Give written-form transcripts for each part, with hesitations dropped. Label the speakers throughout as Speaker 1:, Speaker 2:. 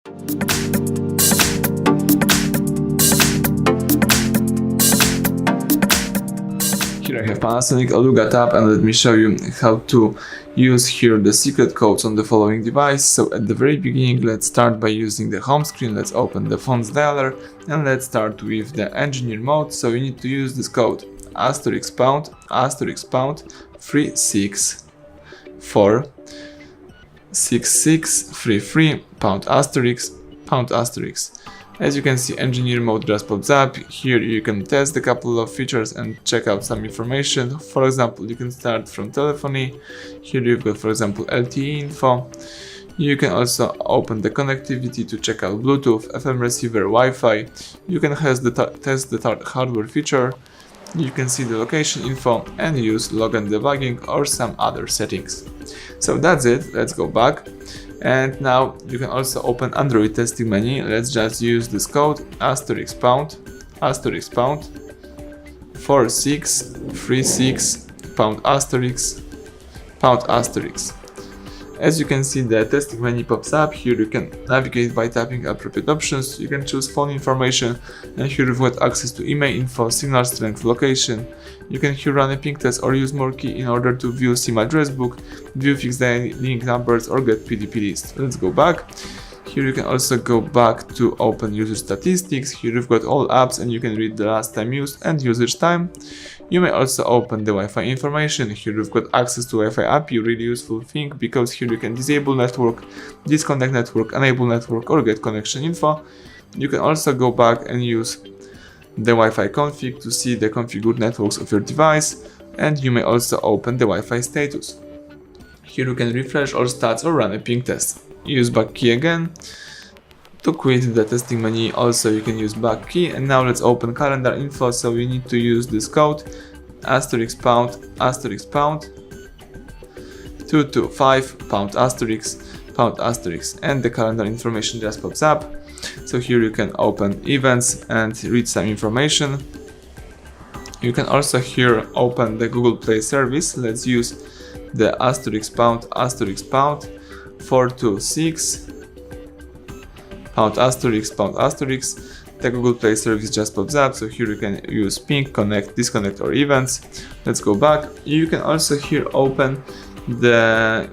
Speaker 1: Here I have PANASONIC Eluga Tapp, and let me show you how to use here the secret codes on the following device. So at the very beginning, let's start by using the home screen. Let's open the phone's dialer and let's start with the engineer mode. So you need to use this code *## 364 6633 ###. As you can see, engineer mode just pops up. Here you can test a couple of features and check out some information. For example, you can start from telephony. Here you've got, for example, LTE info. You can also open the connectivity to check out Bluetooth, FM receiver, Wi-Fi. You can test the hardware feature. You can see the location info and use log and debugging or some other settings. So that's it. Let's go back. And now you can also open Android testing menu. Let's just use this code *## 4636 *##. As you can see, the testing menu pops up. Here you can navigate by tapping appropriate options. You can choose phone information, and here you've got access to email info, signal strength, location. You can here run a ping test or use more key in order to view SIM address book, view fixed link numbers, or get PDP list. Let's go back. Here you can also go back to open user statistics. Here you've got all apps and you can read the last time used and usage time. You may also open the Wi-Fi information. Here you've got access to Wi-Fi API, really useful thing because here you can disable network, disconnect network, enable network, or get connection info. You can also go back and use the Wi-Fi config to see the configured networks of your device, and you may also open the Wi-Fi status. Here you can refresh all stats or run a ping test. Use back key again to quit the testing menu. Also you can use back key, and now let's open calendar info. So we need to use this code *## 225 *##, and the calendar information just pops up. So here you can open events and read some information. You can also here open the Google Play service. Let's use the *## 426 *##. The Google Play service just pops up. So here you can use ping, connect, disconnect, or events. Let's go back. You can also here open the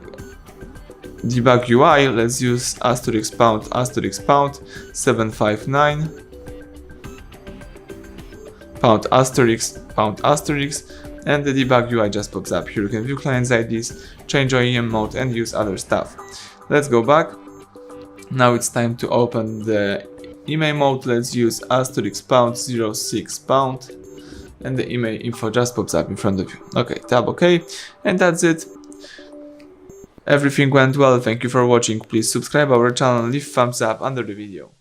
Speaker 1: debug UI. Let's use *## 759 *##, and the debug UI just pops up. Here you can view clients IDs, change OEM mode, and use other stuff. Let's go back. Now it's time to open the email mode. Let's use *## 06 #, and the email info just pops up in front of you. Okay, tap OK, and that's it. Everything went well. Thank you for watching. Please subscribe our channel and leave thumbs up under the video.